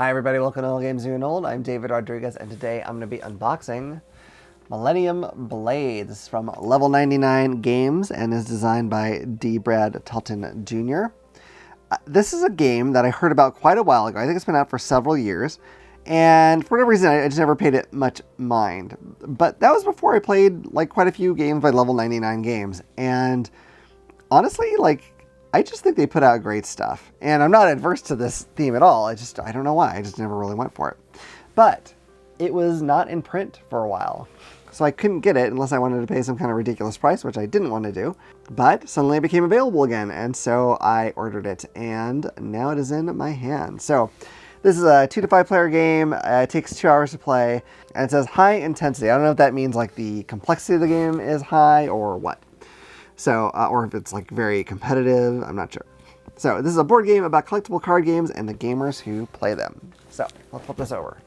Hi everybody, welcome to All Games New and Old. I'm David Rodriguez, and today I'm going to be unboxing Millennium Blades from Level 99 Games and is designed by D. Brad Talton Jr. This is a game that I heard about quite a while ago. I think it's been out for several years, and for whatever reason I just never paid it much mind. But that was before I played like quite a few games by Level 99 Games, and honestly, I just think they put out great stuff. And I'm not adverse to this theme at all. I don't know why. I just never really went for it. But it was not in print for a while. So I couldn't get it unless I wanted to pay some kind of ridiculous price, which I didn't want to do. But suddenly it became available again. And so I ordered it. And now it is in my hand. So this is a 2 to 5 player game. It takes 2 hours to play. And it says high intensity. I don't know if that means like the complexity of the game is high or what. So, or if it's like very competitive, I'm not sure. So this is a board game about collectible card games and the gamers who play them. So let's flip this over.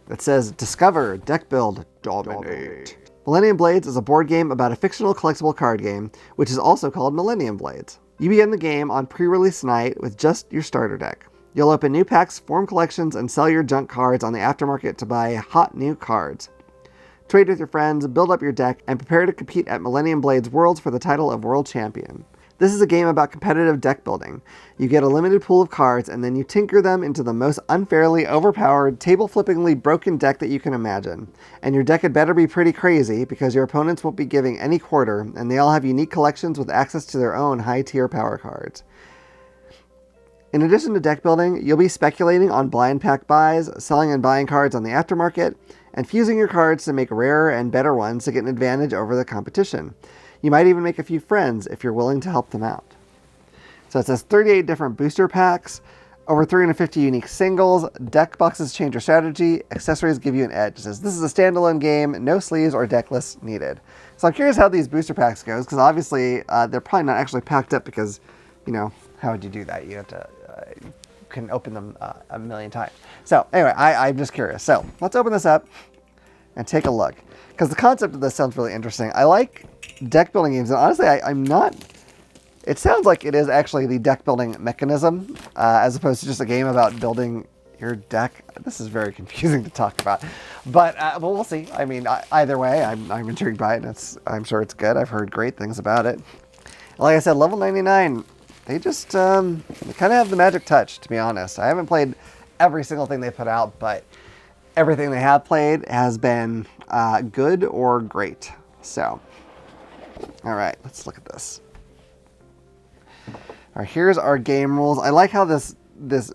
It says, discover, deck build, dominate. Millennium Blades is a board game about a fictional collectible card game, which is also called Millennium Blades. You begin the game on pre-release night with just your starter deck. You'll open new packs, form collections, and sell your junk cards on the aftermarket to buy hot new cards. Trade with your friends, build up your deck, and prepare to compete at Millennium Blades Worlds for the title of World Champion. This is a game about competitive deck building. You get a limited pool of cards, and then you tinker them into the most unfairly overpowered, table-flippingly broken deck that you can imagine. And your deck had better be pretty crazy, because your opponents won't be giving any quarter, and they all have unique collections with access to their own high-tier power cards. In addition to deck building, you'll be speculating on blind pack buys, selling and buying cards on the aftermarket, and fusing your cards to make rarer and better ones to get an advantage over the competition. You might even make a few friends if you're willing to help them out. So it says 38 different booster packs, over 350 unique singles, deck boxes change your strategy, accessories give you an edge. It says this is a standalone game, no sleeves or deck lists needed. So I'm curious how these booster packs goes, because obviously they're probably not actually packed up because, you know, how would you do that? You have to... can open them a million times. So anyway, I'm just curious. So let's open this up and take a look, because the concept of this sounds really interesting. I like deck building games, and honestly, I'm not... It sounds like it is actually the deck building mechanism, as opposed to just a game about building your deck. This is very confusing to talk about, but well, we'll see. I mean, either way, I'm intrigued by it, and I'm sure it's good. I've heard great things about it. Like I said, Level 99, they just they kind of have the magic touch, to be honest. I haven't played every single thing they put out, but everything they have played has been good or great. So, all right, let's look at this. All right, here's our game rules. I like how this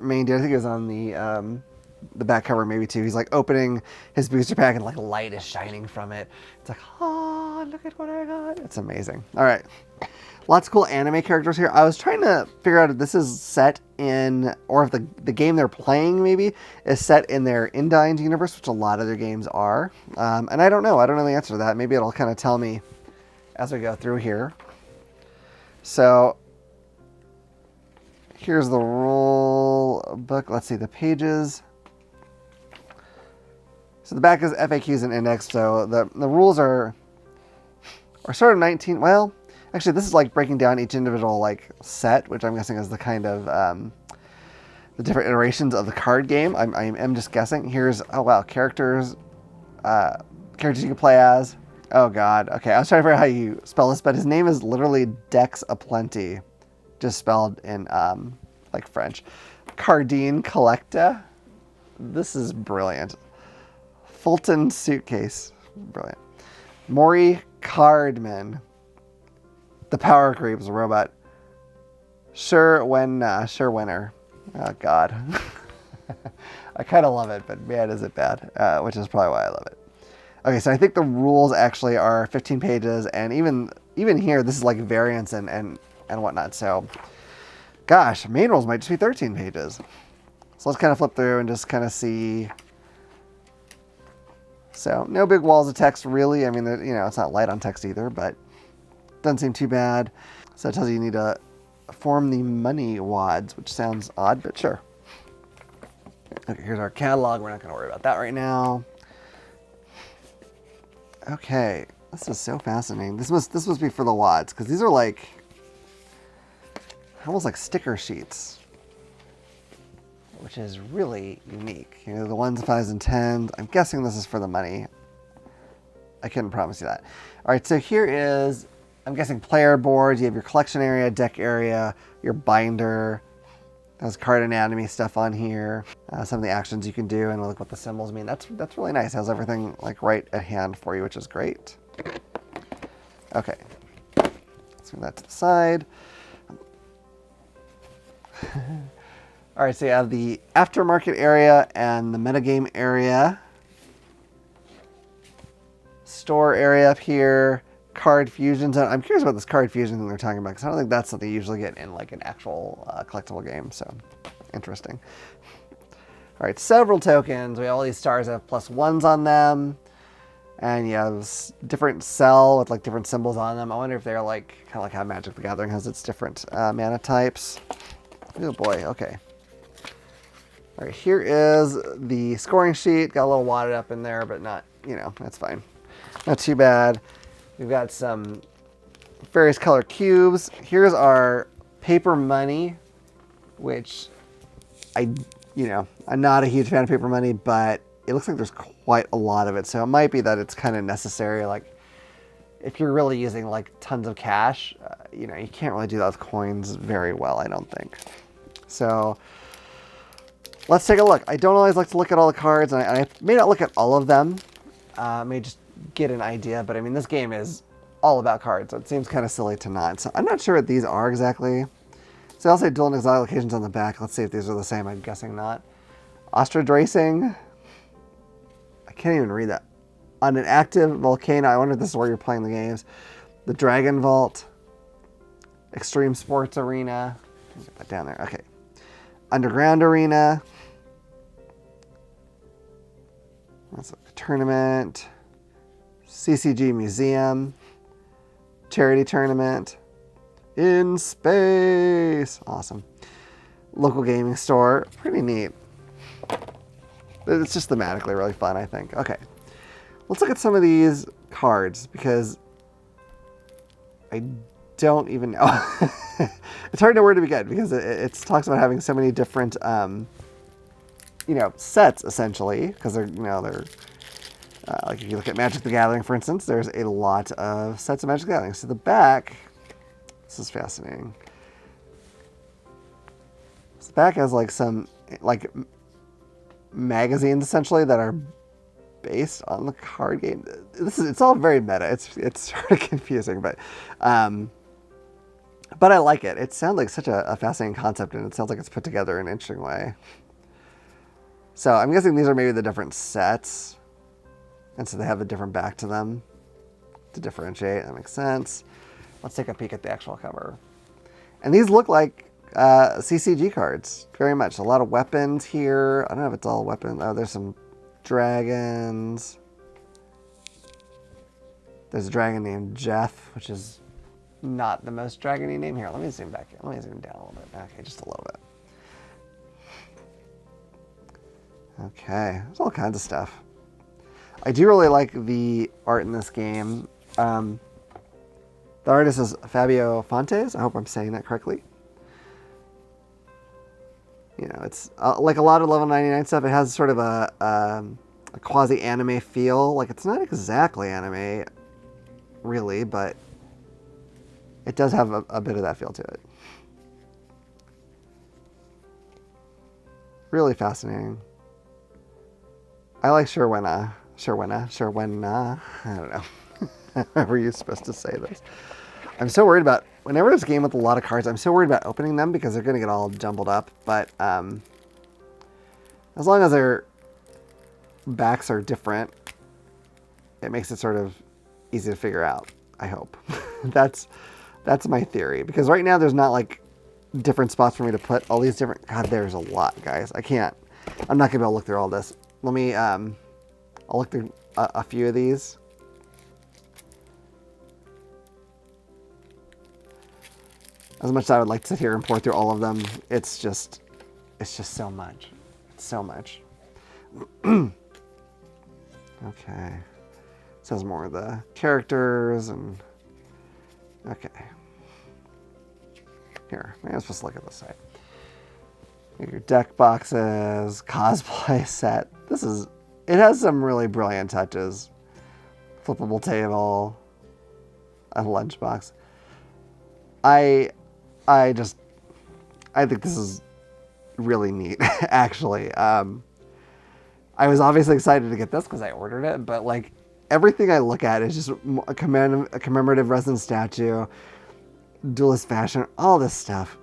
main dude, I think it was on the back cover maybe too. He's like opening his booster pack and like light is shining from it. It's like, oh, look at what I got. It's amazing. All right. Lots of cool anime characters here. I was trying to figure out if this is set in, or if the game they're playing maybe is set in their Indies universe, which a lot of their games are. And I don't know. I don't know the answer to that. Maybe it'll kind of tell me as we go through here. So here's the rule book. Let's see the pages. So the back is FAQs and index. So the rules are sort of 19. Well, actually, this is like breaking down each individual like set, which I'm guessing is the kind of the different iterations of the card game. I'm just guessing. Here's, oh wow, characters you can play as. Oh god, okay. I was trying to figure out how you spell this, but his name is literally Dex Aplenty, just spelled in like French. Cardine Collecta. This is brilliant. Fulton Suitcase, brilliant. Maury Cardman. The Power Creeps robot. Sure winner. Oh god. I kind of love it, but man, is it bad. Which is probably why I love it. Okay, so I think the rules actually are 15 pages, and even here, this is like variants and whatnot. So, gosh, main rules might just be 13 pages. So let's kind of flip through and just kind of see. So no big walls of text, really. I mean, you know, it's not light on text either, but doesn't seem too bad. So it tells you need to form the money wads, which sounds odd, but sure. Okay, here's our catalog. We're not going to worry about that right now. Okay, this is so fascinating. This must be for the wads, because these are like almost like sticker sheets. which is really unique. You know, the 1s, 5s, and 10s. I'm guessing this is for the money. I couldn't promise you that. All right, so here is, I'm guessing, player boards. You have your collection area, deck area, your binder. There's card anatomy stuff on here. Some of the actions you can do, and look what the symbols mean. That's really nice. It has everything like right at hand for you, which is great. Okay, let's move that to the side. All right, so you have the aftermarket area and the metagame area. Store area up here. Card fusion zone. I'm curious about this card fusion thing they're talking about, because I don't think that's something you usually get in like an actual collectible game, so interesting. All right, several tokens. We have all these stars that have +1s on them, and you have different cell with like different symbols on them. I wonder if they're like kind of like how Magic the Gathering has its different mana types. Oh boy, okay. All right, here is the scoring sheet. Got a little wadded up in there, but not, you know, that's fine. Not too bad. We've got some various color cubes. Here's our paper money, which I'm not a huge fan of paper money, but it looks like there's quite a lot of it. So it might be that it's kind of necessary. Like if you're really using like tons of cash, you know, you can't really do that with coins very well, I don't think. So let's take a look. I don't always like to look at all the cards, and I may not look at all of them. I may just get an idea, but I mean, this game is all about cards, so it seems kind of silly to not. So I'm not sure what these are exactly. So I'll say dual and exile locations on the back. Let's see if these are the same. I'm guessing not. Ostrich racing. I can't even read that. On an active volcano. I wonder if this is where you're playing the games. The Dragon Vault. Extreme Sports Arena. Get that down there. Okay. Underground Arena. That's a tournament. CCG Museum. Charity Tournament. In Space. Awesome. Local gaming store. Pretty neat. It's just thematically really fun, I think. Okay. Let's look at some of these cards, because I don't even know. It's hard to know where to begin, because it talks about having so many different, sets, essentially, because they're like if you look at Magic the Gathering, for instance, there's a lot of sets of Magic the Gathering. So the back, this is fascinating. So the back has like some like magazines essentially that are based on the card game. It's all very meta. It's sort of confusing, but I like it. It sounds like such a fascinating concept, and it sounds like it's put together in an interesting way. So I'm guessing these are maybe the different sets. And so they have a different back to them to differentiate. That makes sense. Let's take a peek at the actual cover. And these look like CCG cards, very much. A lot of weapons here. I don't know if it's all weapons. Oh, there's some dragons. There's a dragon named Jeff, which is not the most dragony name. Here, let me zoom back. Let me zoom down a little bit. Okay, just a little bit. Okay, there's all kinds of stuff. I do really like the art in this game. The artist is Fabio Fontes. I hope I'm saying that correctly. You know, it's like a lot of level 99 stuff. It has sort of a quasi-anime feel. Like, it's not exactly anime, really, but it does have a bit of that feel to it. Really fascinating. I like Sherwena, I don't know. However you're supposed to say this. I'm so worried about, whenever it's a game with a lot of cards, I'm so worried about opening them because they're going to get all jumbled up. But as long as their backs are different, it makes it sort of easy to figure out, I hope. That's my theory. Because right now there's not like different spots for me to put all these different, God, there's a lot, guys. I'm not going to be able to look through all this. Let me, I'll look through a few of these. As much as I would like to sit here and pour through all of them, it's just so much. It's so much. Okay. It says more of the characters and, okay. Here, maybe I'm supposed to look at this side. Your deck boxes, cosplay set. It has some really brilliant touches. Flippable table, a lunchbox. I think this is really neat, actually. I was obviously excited to get this because I ordered it, but like everything I look at is just a commemorative resin statue, duelist fashion, all this stuff.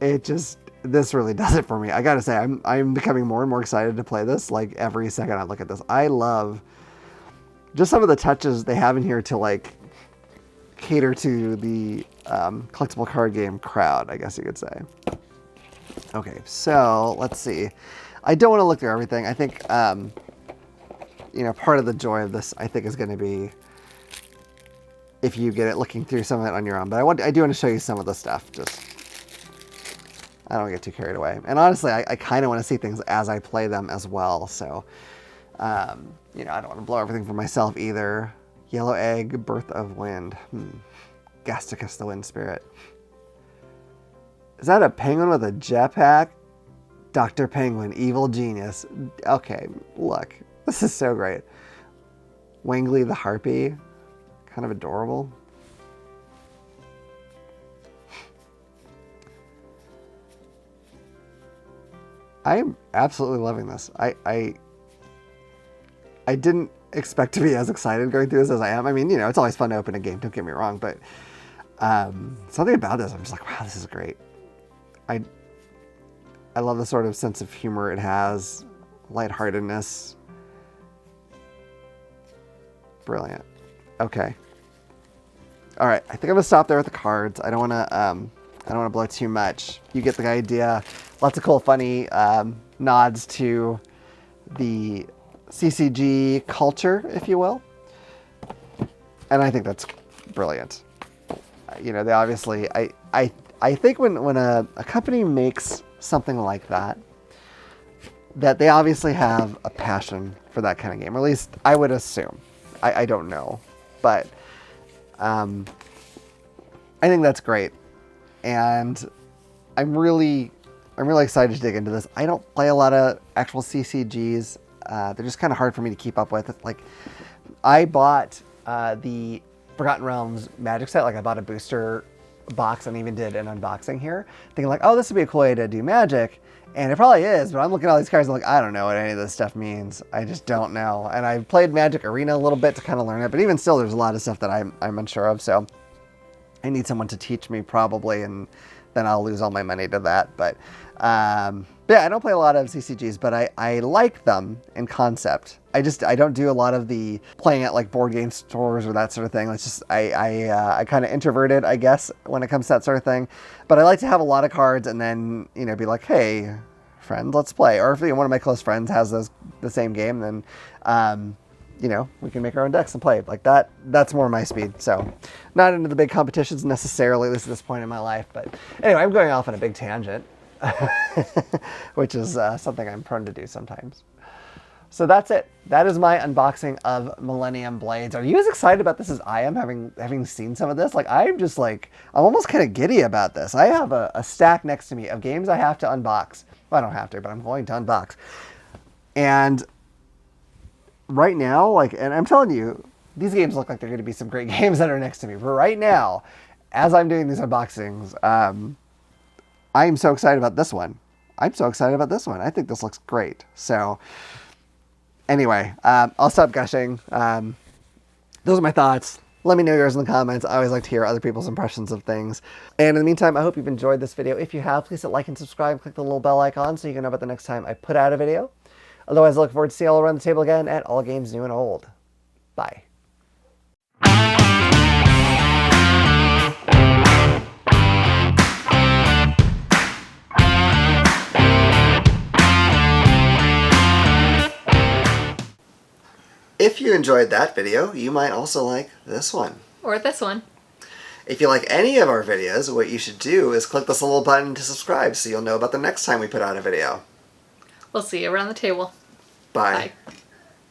This really does it for me. I gotta say, I'm becoming more and more excited to play this. Like every second I look at this, I love just some of the touches they have in here to like cater to the collectible card game crowd, I guess you could say. Okay, so let's see. I don't want to look through everything. I think part of the joy of this, I think, is going to be if you get it looking through some of it on your own. But I do want to show you some of the stuff. Just I don't get too carried away. And honestly, I kind of want to see things as I play them as well. So, I don't want to blow everything for myself either. Yellow Egg, Birth of Wind. Gasticus the Wind Spirit. Is that a penguin with a jetpack? Dr. Penguin, Evil Genius. Okay, look. This is so great. Wangley the Harpy. Kind of adorable. I'm absolutely loving this. I didn't expect to be as excited going through this as I am. I mean, it's always fun to open a game, don't get me wrong, but something about this, I'm just like, wow, this is great. I love the sort of sense of humor it has, lightheartedness. Brilliant. Okay. All right, I think I'm gonna stop there with the cards. I don't wanna blow too much. You get the idea. Lots of cool, funny nods to the CCG culture, if you will. And I think that's brilliant. They obviously, I think when a company makes something like that they obviously have a passion for that kind of game, or at least I would assume. I don't know, but I think that's great, and I'm really excited to dig into this. I don't play a lot of actual CCGs. They're just kind of hard for me to keep up with. Like, I bought the Forgotten Realms Magic set. Like, I bought a booster box and even did an unboxing here, thinking like, oh, this would be a cool way to do Magic. And it probably is, but I'm looking at all these cards and like, I don't know what any of this stuff means. I just don't know. And I played Magic Arena a little bit to kind of learn it, but even still, there's a lot of stuff that I'm unsure of. So I need someone to teach me probably, and then I'll lose all my money to that. But yeah, I don't play a lot of CCGs, but I like them in concept. I don't do a lot of the playing at like board game stores or that sort of thing. It's just, I kind of introverted, I guess, when it comes to that sort of thing. But I like to have a lot of cards and then, be like, hey, friend, let's play. Or if one of my close friends has the same game, then, we can make our own decks and play. Like that's more my speed. So not into the big competitions necessarily, at least at this point in my life. But anyway, I'm going off on a big tangent, which is something I'm prone to do sometimes. So that's it. That is my unboxing of Millennium Blades. Are you as excited about this as I am, having seen some of this? Like, I'm almost kind of giddy about this. I have a stack next to me of games I have to unbox. Well, I don't have to, but I'm going to unbox. And right now, and I'm telling you, these games look like they're going to be some great games that are next to me. But right now, as I'm doing these unboxings, I'm so excited about this one. I think this looks great. So anyway, I'll stop gushing. Those are my thoughts. Let me know yours in the comments. I always like to hear other people's impressions of things. And in the meantime, I hope you've enjoyed this video. If you have, please hit like and subscribe. Click the little bell icon so you can know about the next time I put out a video. Otherwise, I look forward to seeing you all around the table again at All Games New and Old. Bye. If you enjoyed that video, you might also like this one. Or this one. If you like any of our videos, what you should do is click this little button to subscribe so you'll know about the next time we put out a video. We'll see you around the table. Bye. Bye.